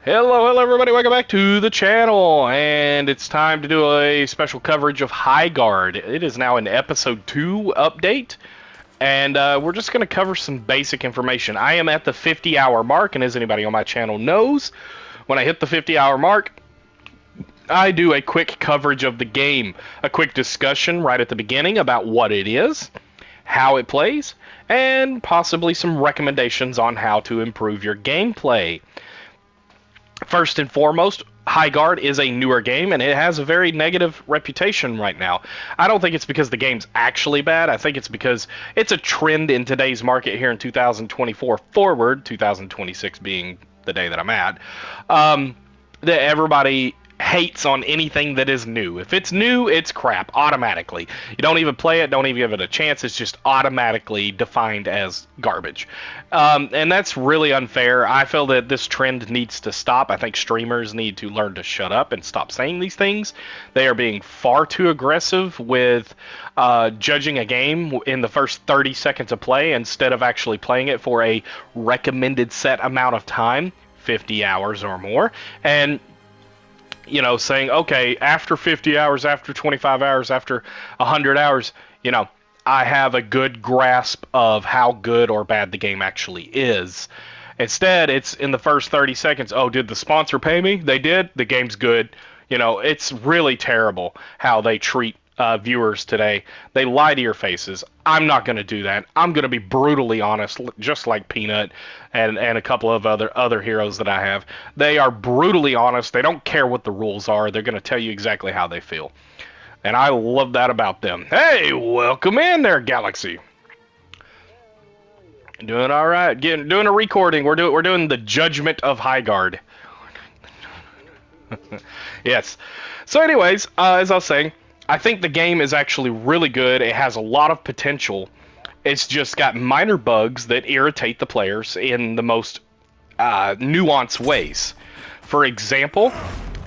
Hello everybody, welcome back to the channel, and it's time to do a special coverage of High Guard. It is now an episode 2 update, and we're just going to cover some basic information. I am at the 50-hour mark, and as anybody on my channel knows, when I hit the 50-hour mark, I do a quick coverage of the game, a quick discussion right at the beginning about what it is, how it plays, and possibly some recommendations on how to improve your gameplay. First and foremost, High Guard is a newer game, and it has a very negative reputation right now. I don't think it's because the game's actually bad. I think it's because it's a trend in today's market here in 2024 forward, 2026 being the day that I'm at, that everybody hates on anything that is new. If it's new, it's crap automatically. You don't even play it, don't even give it a chance. It's just automatically defined as garbage. And that's really unfair. I feel that this trend needs to stop. I think streamers need to learn to shut up and stop saying these things. They are being far too aggressive with judging a game in the first 30 seconds of play instead of actually playing it for a recommended set amount of time, 50 hours or more. And saying, okay, after 50 hours, after 25 hours, after 100 hours, I have a good grasp of how good or bad the game actually is. Instead, it's in the first 30 seconds, oh, did the sponsor pay me? They did? The game's good. It's really terrible how they treat viewers today. They lie to your faces. I'm not going to do that. I'm going to be brutally honest, just like Peanut and a couple of other heroes that I have. They are brutally honest. They don't care what the rules are. They're going to tell you exactly how they feel. And I love that about them. Hey, welcome in there, Galaxy. Doing all right. Doing a recording. We're doing the Judgment of High Guard. Yes. So anyways, as I was saying, I think the game is actually really good. It has a lot of potential. It's just got minor bugs that irritate the players in the most nuanced ways. For example,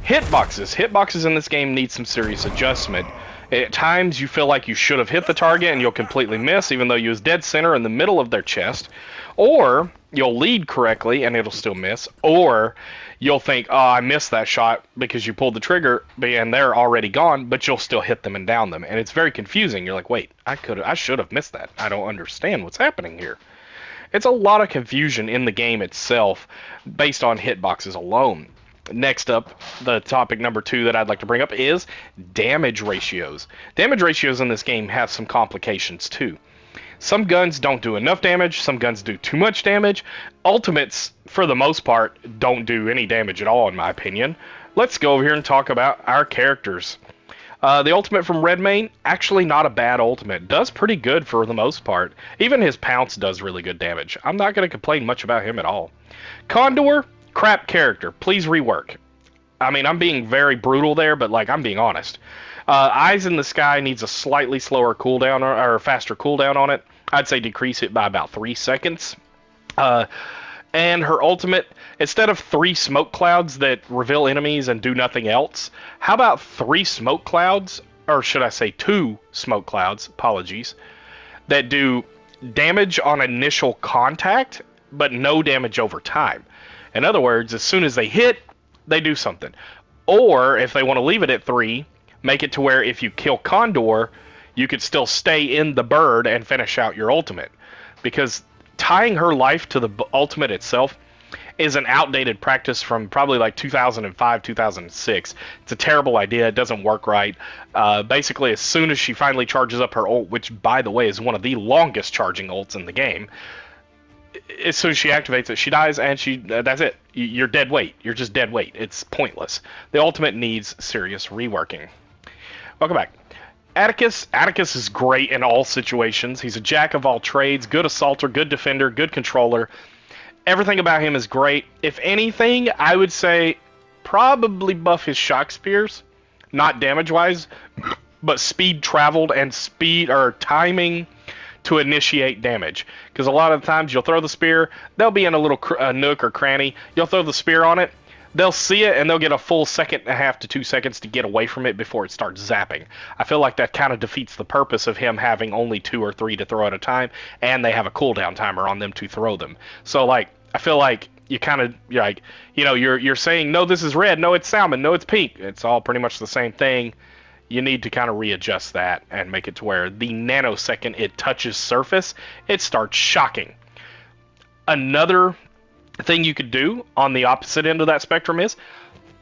hitboxes. Hitboxes in this game need some serious adjustment. At times, you feel like you should have hit the target and you'll completely miss, even though you was dead center in the middle of their chest. Or you'll lead correctly and it'll still miss. Or you'll think, oh, I missed that shot because you pulled the trigger and they're already gone, but you'll still hit them and down them. And it's very confusing. You're like, wait, I should have missed that. I don't understand what's happening here. It's a lot of confusion in the game itself based on hitboxes alone. Next up, the topic number 2 that I'd like to bring up is damage ratios. Damage ratios in this game have some complications too. Some guns don't do enough damage, some guns do too much damage. Ultimates, for the most part, don't do any damage at all, in my opinion. Let's go over here and talk about our characters. The ultimate from Redmayne, actually not a bad ultimate. Does pretty good for the most part. Even his pounce does really good damage. I'm not going to complain much about him at all. Condor, crap character. Please rework. I mean, I'm being very brutal there, but I'm being honest. Eyes in the Sky needs a slightly slower cooldown or faster cooldown on it. I'd say decrease it by about 3 seconds. And her ultimate, instead of 3 smoke clouds that reveal enemies and do nothing else, how about 3 smoke clouds, or should I say 2 smoke clouds, apologies, that do damage on initial contact, but no damage over time. In other words, as soon as they hit, they do something. Or, if they want to leave it at 3, make it to where if you kill Condor, you could still stay in the bird and finish out your ultimate. Because tying her life to the ultimate itself is an outdated practice from probably 2005, 2006. It's a terrible idea. It doesn't work right. Basically, as soon as she finally charges up her ult, which, by the way, is one of the longest charging ults in the game, as soon as she activates it, she dies, and that's it. You're dead weight. You're just dead weight. It's pointless. The ultimate needs serious reworking. Welcome back. Atticus is great in all situations. He's a jack of all trades, good assaulter, good defender, good controller. Everything about him is great. If anything, I would say probably buff his shock spears. Not damage-wise, but speed traveled and speed or timing to initiate damage. Because a lot of the times you'll throw the spear, they'll be in a little nook or cranny. You'll throw the spear on it, they'll see it, and they'll get a full 1.5 to 2 seconds to get away from it before it starts zapping. I feel like that kind of defeats the purpose of him having only 2 or 3 to throw at a time, and they have a cooldown timer on them to throw them. So, I feel like you kind of you're like, you're saying no, this is red, no, it's salmon, no, it's pink. It's all pretty much the same thing. You need to kind of readjust that and make it to where the nanosecond it touches surface, it starts shocking. Another thing you could do on the opposite end of that spectrum is,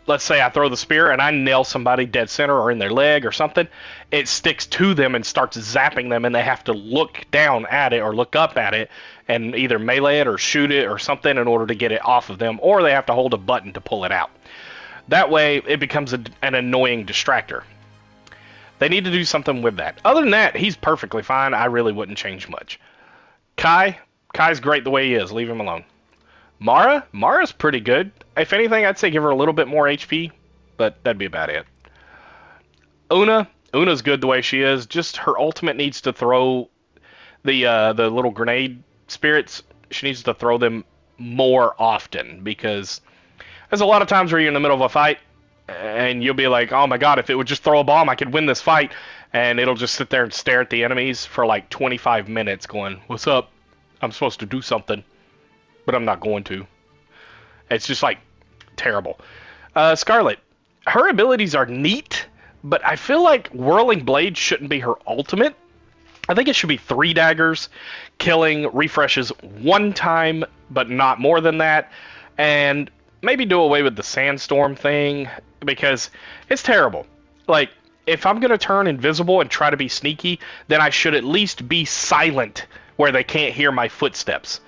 let's say I throw the spear and I nail somebody dead center or in their leg or something, it sticks to them and starts zapping them, and they have to look down at it or look up at it and either melee it or shoot it or something in order to get it off of them, or they have to hold a button to pull it out. That way it becomes an annoying distractor. They need to do something with that. Other than that, he's perfectly fine. I really wouldn't change much. Kai's great the way he is. Leave him alone. Mara's pretty good. If anything, I'd say give her a little bit more HP, but that'd be about it. Una's good the way she is. Just her ultimate needs to throw the little grenade spirits. She needs to throw them more often, because there's a lot of times where you're in the middle of a fight and you'll be like, oh my god, if it would just throw a bomb, I could win this fight. And it'll just sit there and stare at the enemies for like 25 minutes going, what's up? I'm supposed to do something, but I'm not going to. It's just like terrible. Scarlet, her abilities are neat, but I feel like Whirling Blade shouldn't be her ultimate. I think it should be 3 daggers, killing refreshes 1 time, but not more than that. And maybe do away with the sandstorm thing, because it's terrible. Like, if I'm going to turn invisible and try to be sneaky, then I should at least be silent where they can't hear my footsteps.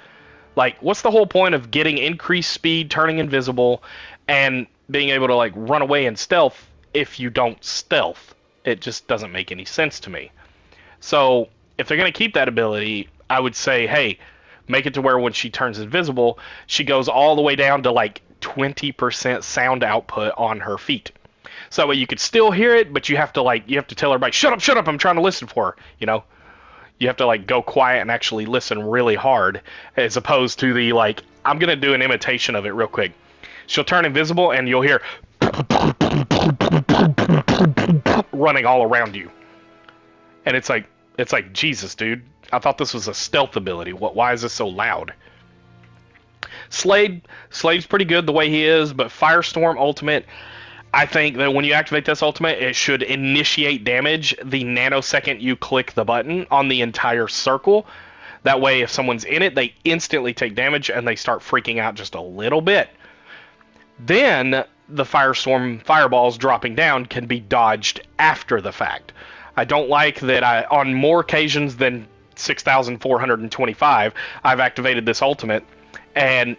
Like, what's the whole point of getting increased speed, turning invisible, and being able to, like, run away and stealth if you don't stealth? It just doesn't make any sense to me. So, if they're going to keep that ability, I would say, hey, make it to where when she turns invisible, she goes all the way down to, like, 20% sound output on her feet. So that way you could still hear it, but you have to tell everybody, shut up, I'm trying to listen for her, You have to, like, go quiet and actually listen really hard, as opposed to the, like, I'm going to do an imitation of it real quick. She'll turn invisible and you'll hear running all around you. And it's like, Jesus, dude. I thought this was a stealth ability. Why is this so loud? Slade's pretty good the way he is, but Firestorm ultimate, I think that when you activate this ultimate, it should initiate damage the nanosecond you click the button on the entire circle. That way, if someone's in it, they instantly take damage and they start freaking out just a little bit. Then the Firestorm fireballs dropping down can be dodged after the fact. I don't like that on more occasions than 6,425, I've activated this ultimate and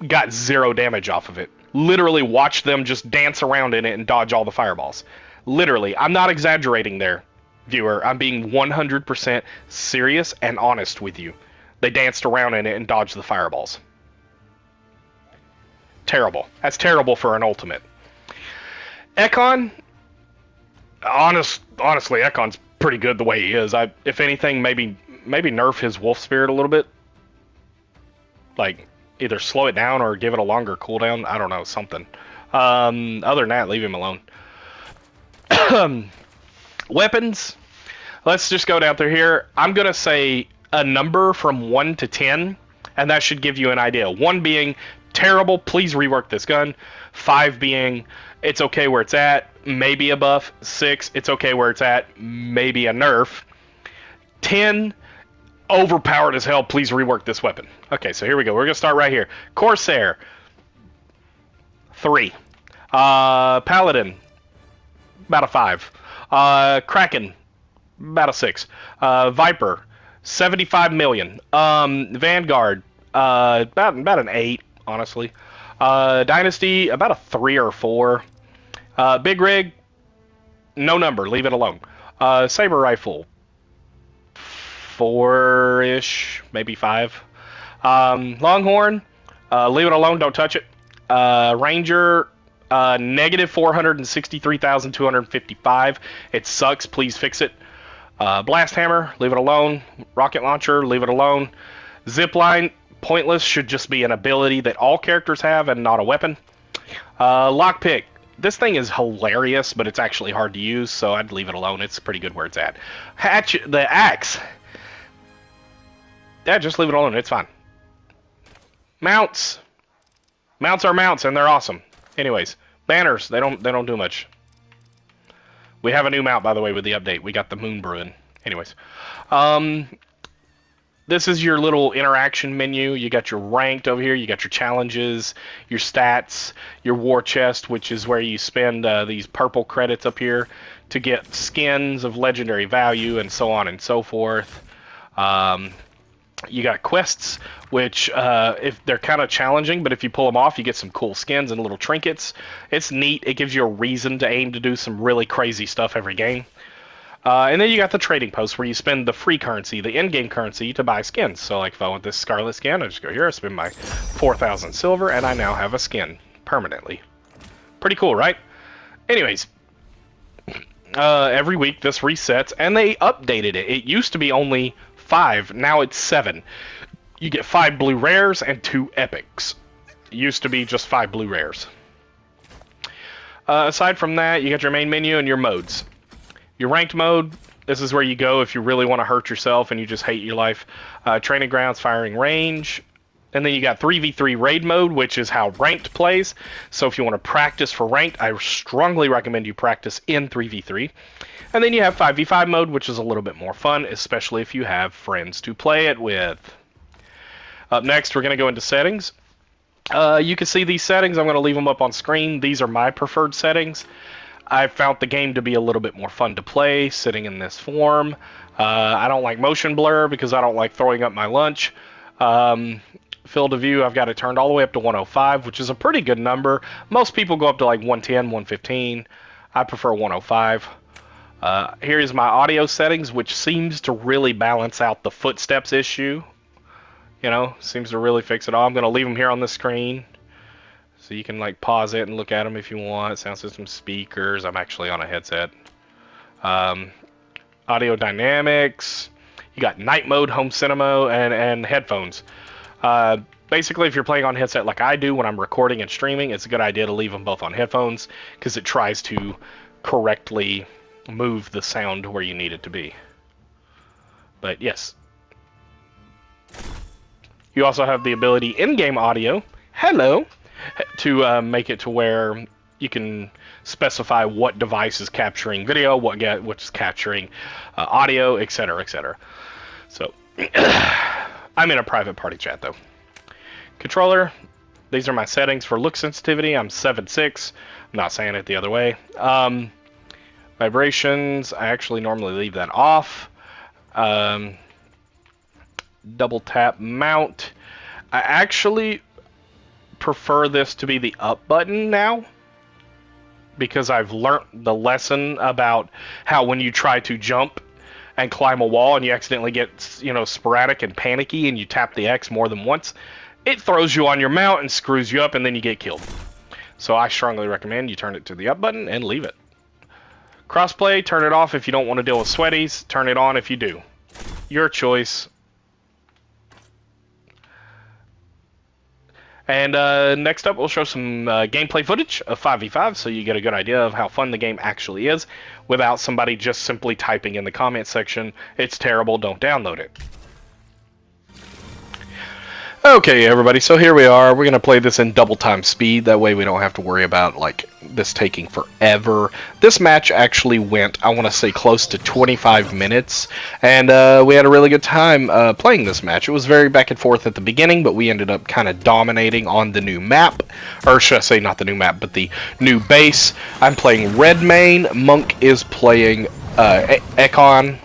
got 0 damage off of it. Literally watched them just dance around in it and dodge all the fireballs. Literally. I'm not exaggerating there, viewer. I'm being 100% serious and honest with you. They danced around in it and dodged the fireballs. Terrible. That's terrible for an ultimate. Ekon, honestly, Ekon's pretty good the way he is. If anything, maybe nerf his wolf spirit a little bit. Like, either slow it down or give it a longer cooldown. I don't know, something. Other than that, leave him alone. Weapons. Let's just go down through here. I'm going to say a number from 1 to 10, and that should give you an idea. 1 being terrible, please rework this gun. 5 being it's okay where it's at, maybe a buff. 6, it's okay where it's at, maybe a nerf. 10, overpowered as hell, please rework this weapon. Okay, so here we go. We're going to start right here. Corsair, 3. Paladin, about a 5. Kraken, about a 6. Viper, 75 million. Vanguard, about an 8, honestly. Dynasty, about a 3 or 4. Big Rig, no number, leave it alone. Saber Rifle, 4-ish, maybe 5. Longhorn, leave it alone, don't touch it. Ranger, negative 463,255. It sucks, please fix it. Blast Hammer, leave it alone. Rocket Launcher, leave it alone. Zipline, pointless, should just be an ability that all characters have and not a weapon. Lockpick, this thing is hilarious, but it's actually hard to use, so I'd leave it alone. It's pretty good where it's at. Hatchet, the axe. Yeah, just leave it alone. It's fine. Mounts. Mounts are mounts, and they're awesome. Anyways, banners, they don't do much. We have a new mount, by the way, with the update. We got the Moon Bruin. Anyways, this is your little interaction menu. You got your ranked over here. You got your challenges, your stats, your war chest, which is where you spend these purple credits up here to get skins of legendary value and so on and so forth. You got quests, which if they're kind of challenging, but if you pull them off, you get some cool skins and little trinkets. It's neat. It gives you a reason to aim to do some really crazy stuff every game. And then you got the trading post where you spend the free currency, the in-game currency, to buy skins. So like if I want this Scarlet skin, I just go here, I spend my 4,000 silver, and I now have a skin permanently. Pretty cool, right? Anyways, every week this resets, and they updated it. It used to be only 5, now it's 7. You get 5 blue rares and 2 epics. It used to be just 5 blue rares. Aside from that, you got your main menu and your modes. Your ranked mode, this is where you go if you really want to hurt yourself and you just hate your life. Training grounds, firing range. And then you got 3v3 raid mode, which is how ranked plays. So if you want to practice for ranked, I strongly recommend you practice in 3v3. And then you have 5v5 mode, which is a little bit more fun, especially if you have friends to play it with. Up next, we're going to go into settings. You can see these settings. I'm going to leave them up on screen. These are my preferred settings. I found the game to be a little bit more fun to play sitting in this form. I don't like motion blur because I don't like throwing up my lunch. Field of view, I've got it turned all the way up to 105, which is a pretty good number. Most people go up to like 110, 115. I prefer 105. Here's my audio settings, which seems to really balance out the footsteps issue. You know, seems to really fix it all. I'm going to leave them here on the screen. So you can like pause it and look at them if you want. Sound system, speakers. I'm actually on a headset. Audio dynamics. You got night mode, home cinema, and headphones. Basically, if you're playing on headset like I do when I'm recording and streaming, it's a good idea to leave them both on headphones because it tries to correctly move the sound to where you need it to be. But yes. You also have the ability in-game audio. Hello. To make it to where you can specify what device is capturing video, what's capturing audio, etc., etc. So, I'm in a private party chat, though. Controller, these are my settings for look sensitivity. I'm 7.6. I'm not saying it the other way. Vibrations, I actually normally leave that off. Double tap mount. I actually prefer this to be the up button now because I've learnt the lesson about how when you try to jump and climb a wall and you accidentally get, you know, sporadic and panicky and you tap the X more than once, it throws you on your mount and screws you up and then you get killed. So I strongly recommend you turn it to the up button and leave it. Crossplay, turn it off if you don't want to deal with sweaties, turn it on if you do. Your choice. And next up, we'll show some gameplay footage of 5v5 so you get a good idea of how fun the game actually is without somebody just simply typing in the comment section, "It's terrible, don't download it." Okay, everybody, so here we are. We're going to play this in double time speed. That way we don't have to worry about, like, this taking forever. This match actually went, I want to say, close to 25 minutes. And we had a really good time playing this match. It was very back and forth at the beginning, but we ended up kind of dominating on the new map. Or should I say not the new map, but the new base. I'm playing Red Main. Monk is playing Ekon.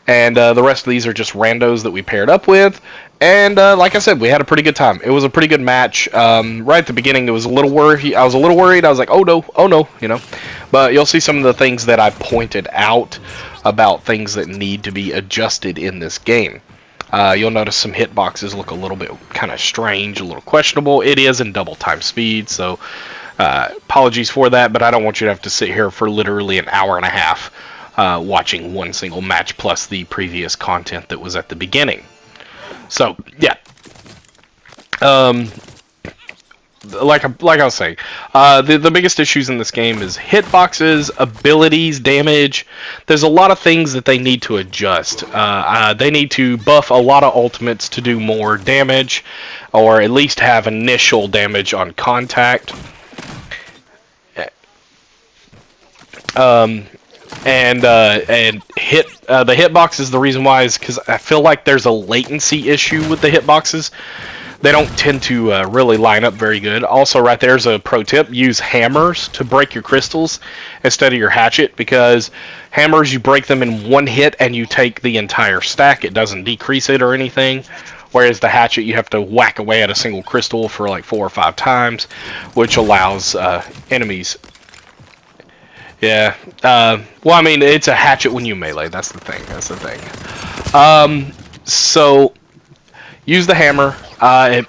And the rest of these are just randos that we paired up with. And like I said, we had a pretty good time. It was a pretty good match. Right at the beginning, it was a little worried. I was a little worried. I was like, oh no, you know. But you'll see some of the things that I pointed out about things that need to be adjusted in this game. You'll notice some hitboxes look a little bit kind of strange, a little questionable. It is in double time speed, so apologies for that. But I don't want you to have to sit here for literally an hour and a half watching one single match plus the previous content that was at the beginning. So, yeah. Like I was saying, the biggest issues in this game is hitboxes, abilities, damage. There's a lot of things that they need to adjust. They need to buff a lot of ultimates to do more damage. or at least have initial damage on contact. And hit the hitbox is the reason why is because I feel like there's a latency issue with the hitboxes. They don't tend to really line up very good. Also, right there's a pro tip: use hammers to break your crystals instead of your hatchet, because hammers, you break them in one hit and you take the entire stack. It doesn't decrease it or anything. Whereas the hatchet, you have to whack away at a single crystal for like 4 or 5 times, which allows enemies. Yeah. Well, I mean, it's a hatchet when you melee. That's the thing. That's the thing. So use the hammer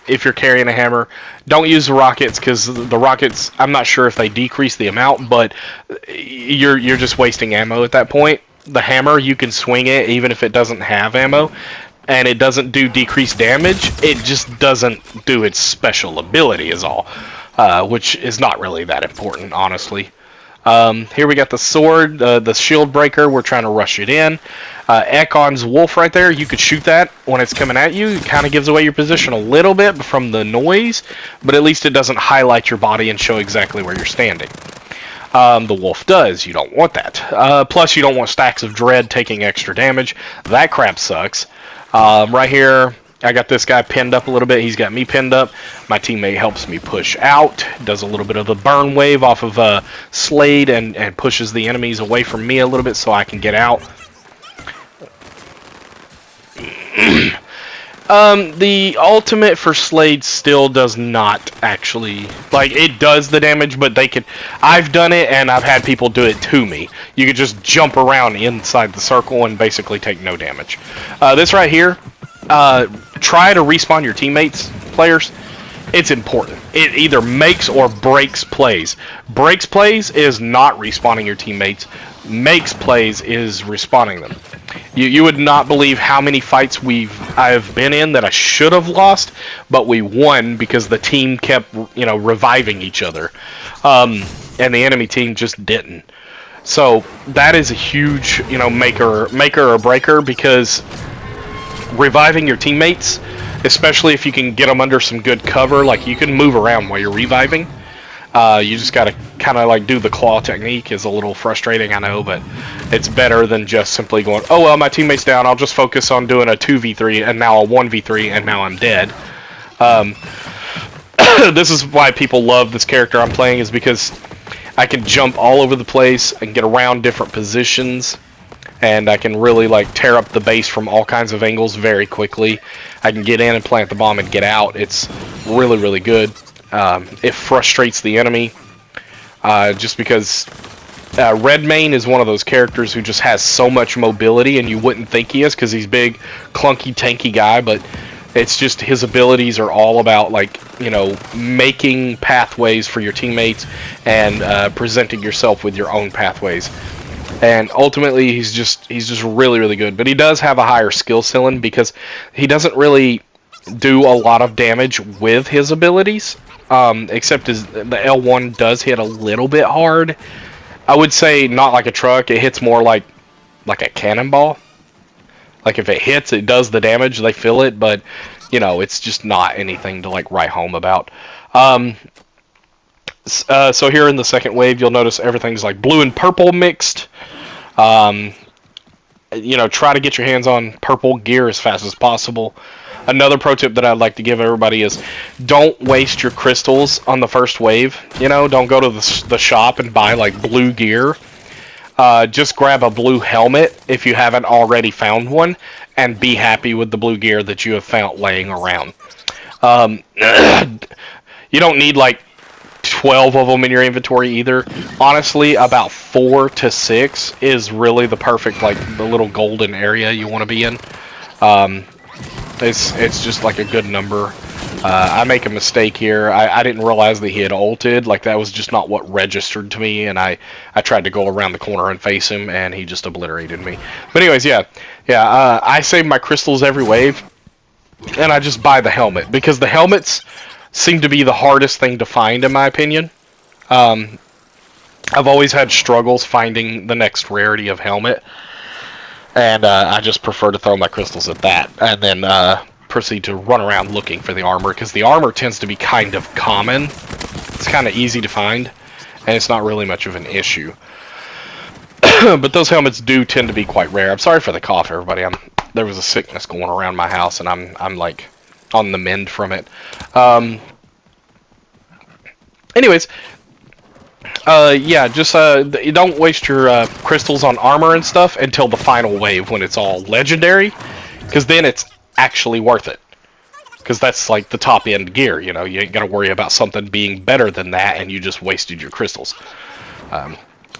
if you're carrying a hammer. Don't use the rockets, because the rockets, I'm not sure if they decrease the amount, but you're just wasting ammo at that point. The hammer, you can swing it even if it doesn't have ammo, and it doesn't do decreased damage. It just doesn't do its special ability is all, which is not really that important, honestly. Here we got the sword, the shield breaker. We're trying to rush it in. Ekon's wolf right there. You could shoot that when it's coming at you. It kind of gives away your position a little bit from the noise, but at least it doesn't highlight your body and show exactly where you're standing. The wolf does. You don't want that. Plus, you don't want stacks of dread taking extra damage. That crap sucks. Right here, I got this guy pinned up a little bit. He's got me pinned up. My teammate helps me push out. Does a little bit of the burn wave off of Slade and pushes the enemies away from me a little bit so I can get out. The ultimate for Slade still does not actually, like, it does the damage, but they could, I've done it and I've had people do it to me. You could just jump around inside the circle and basically take no damage. This right here, try to respawn your teammates, players. It's important. It either makes or breaks plays. Breaks plays is not respawning your teammates. Makes plays is respawning them. You would not believe how many fights I've been in that I should have lost, but we won because the team kept, reviving each other, and the enemy team just didn't. So that is a huge, maker or breaker, because reviving your teammates, especially if you can get them under some good cover, like you can move around while you're reviving. You just gotta kind of like do the claw technique. Is a little frustrating, I know, but it's better than just simply going, oh well, my teammate's down, I'll just focus on doing a 2v3 and now a 1v3 and now I'm dead. This is why people love this character I'm playing, is because I can jump all over the place and get around different positions, and I can really like tear up the base from all kinds of angles very quickly. I can get in and plant the bomb and get out. It's really, really good. It frustrates the enemy, just because Redmayne is one of those characters who just has so much mobility, and you wouldn't think he is because he's big, clunky, tanky guy, but it's just his abilities are all about, like, making pathways for your teammates and presenting yourself with your own pathways. And ultimately, he's just really, really good. But he does have a higher skill ceiling because he doesn't really do a lot of damage with his abilities. Except the L1 does hit a little bit hard. I would say not like a truck. It hits more like a cannonball. Like if it hits, it does the damage. They feel it, but it's just not anything to like write home about. So here in the second wave, you'll notice everything's like blue and purple mixed. Try to get your hands on purple gear as fast as possible. Another pro tip that I'd like to give everybody is don't waste your crystals on the first wave. Don't go to the shop and buy like blue gear. Just grab a blue helmet if you haven't already found one, and be happy with the blue gear that you have found laying around. You don't need like 12 of them in your inventory either. Honestly, about 4 to 6 is really the perfect, like, the little golden area you want to be in. It's just like a good number. I make a mistake here. I didn't realize that he had ulted. Like, that was just not what registered to me, and I tried to go around the corner and face him, and he just obliterated me. But anyways, I save my crystals every wave, and I just buy the helmet, because the helmets seem to be the hardest thing to find, in my opinion. I've always had struggles finding the next rarity of helmet, and I just prefer to throw my crystals at that, and then proceed to run around looking for the armor, because the armor tends to be kind of common. It's kind of easy to find, and it's not really much of an issue. But those helmets do tend to be quite rare. I'm sorry for the cough, everybody. There was a sickness going around my house, and I'm like on the mend from it. Anyways, yeah, just you don't waste your crystals on armor and stuff until the final wave when it's all legendary, because then it's actually worth it. Because that's like the top end gear, you know. You ain't gotta worry about something being better than that, and you just wasted your crystals.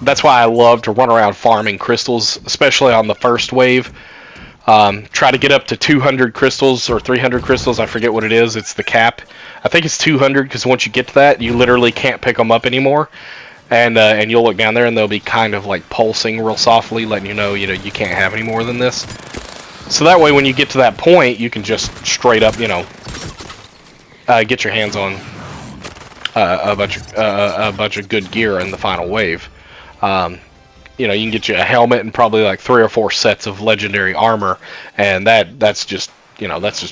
That's why I love to run around farming crystals, especially on the first wave. Try to get up to 200 crystals or 300 crystals. I forget what it is. It's the cap. I think it's 200, because once you get to that, you literally can't pick them up anymore. And you'll look down there, and they'll be kind of like pulsing real softly, letting you know you can't have any more than this. So that way, when you get to that point, you can just straight up, get your hands on a bunch of good gear in the final wave. You can get you a helmet and probably like 3 or 4 sets of legendary armor, and that's just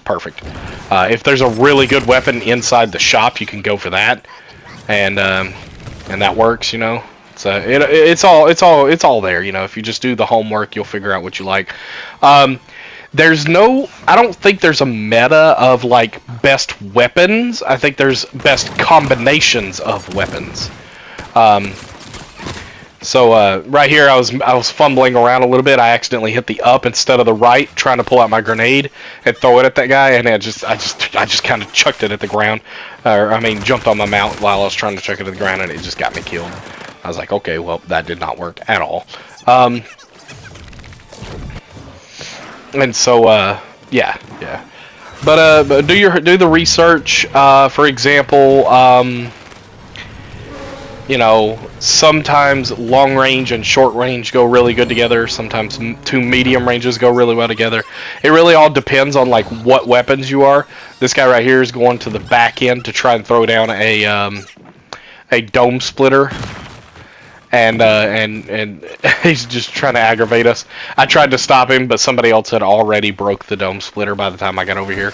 perfect. If there's a really good weapon inside the shop, you can go for that, and that works. It's all there. If you just do the homework, you'll figure out what you like. I don't think there's a meta of like best weapons. I think there's best combinations of weapons. So right here, I was fumbling around a little bit. I accidentally hit the up instead of the right, trying to pull out my grenade and throw it at that guy, and I just kind of chucked it at the ground, jumped on my mount while I was trying to chuck it at the ground, and it just got me killed. I was like, okay, well, that did not work at all. And so yeah. But do the research. For example, sometimes long range and short range go really good together. Sometimes 2 medium ranges go really well together. It really all depends on like what weapons you are. This guy right here is going to the back end to try and throw down a dome splitter, and he's just trying to aggravate us. I tried to stop him, but somebody else had already broke the dome splitter by the time I got over here,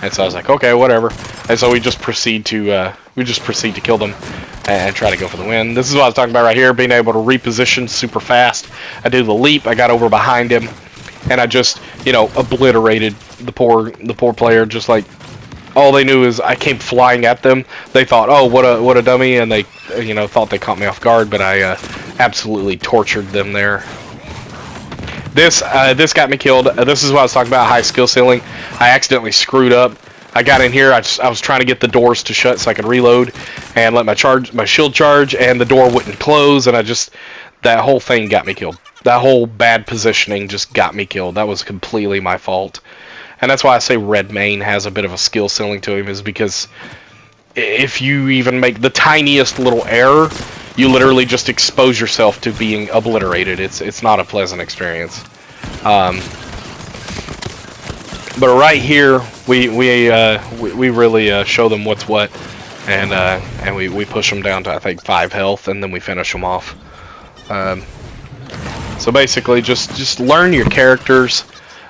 and so I was like, okay, whatever. And so we just proceed to kill them and try to go for the win. This is what I was talking about right here, being able to reposition super fast. I did the leap, I got over behind him, and I just, obliterated the poor player. Just like, all they knew is I came flying at them. They thought, oh, what a dummy, and they, thought they caught me off guard, but I absolutely tortured them there. This got me killed. This is what I was talking about, high skill ceiling. I accidentally screwed up. I got in here, I was trying to get the doors to shut so I could reload and let my shield charge, and the door wouldn't close, and that whole thing got me killed. That whole bad positioning just got me killed. That was completely my fault. And that's why I say Red Mane has a bit of a skill ceiling to him, is because if you even make the tiniest little error, you literally just expose yourself to being obliterated. It's not a pleasant experience. But right here, we really show them what's what, and we push them down to, I think, 5 health, and then we finish them off. So basically, just learn your characters,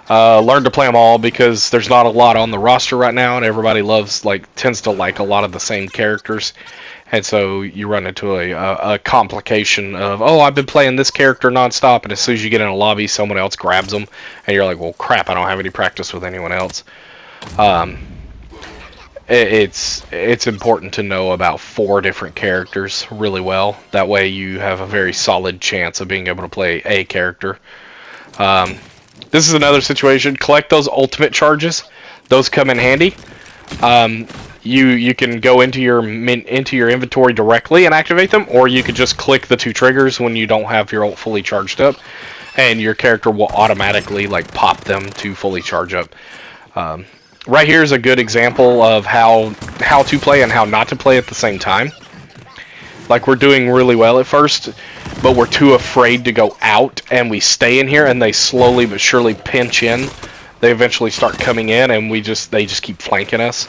learn to play them all, because there's not a lot on the roster right now, and everybody tends to like a lot of the same characters. And so you run into a complication of, oh, I've been playing this character nonstop, and as soon as you get in a lobby, someone else grabs them, and you're like, well, crap, I don't have any practice with anyone else. It's important to know about 4 different characters really well. That way you have a very solid chance of being able to play a character. This is another situation. Collect those ultimate charges. Those come in handy. You can go into your inventory directly and activate them, or you could just click the 2 triggers when you don't have your ult fully charged up, and your character will automatically pop them to fully charge up. Right here is a good example of how to play and how not to play at the same time. Like, we're doing really well at first, but we're too afraid to go out, and we stay in here, and they slowly but surely pinch in. They eventually start coming in, and they just keep flanking us.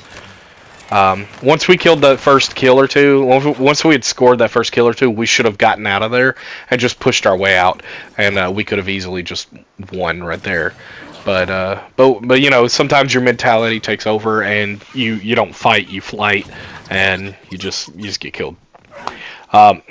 Once we killed that first kill or 2, once we had scored that first kill or 2, we should have gotten out of there and just pushed our way out, and we could have easily just won right there. But you know, sometimes your mentality takes over, and you don't fight, you flight, and you just get killed. Um,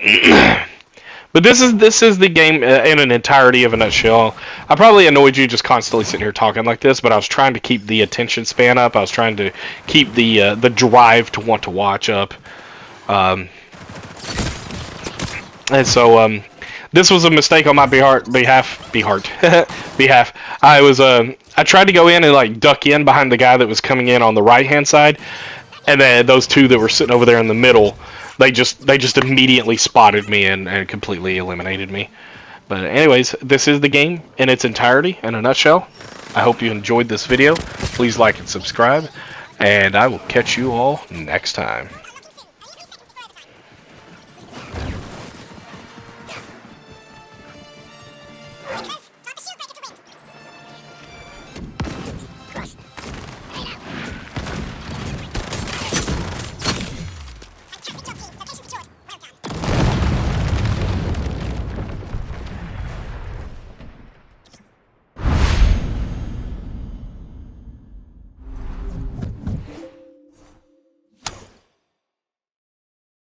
but this is the game in an entirety of a nutshell. I probably annoyed you just constantly sitting here talking like this, but I was trying to keep the attention span up. I was trying to keep the drive to want to watch up. Um, and so this was a mistake on my behalf. I tried to go in and like duck in behind the guy that was coming in on the right hand side, and then those two that were sitting over there in the middle, they just immediately spotted me and completely eliminated me. But anyways, this is the game in its entirety in a nutshell. I hope you enjoyed this video. Please like and subscribe, and I will catch you all next time.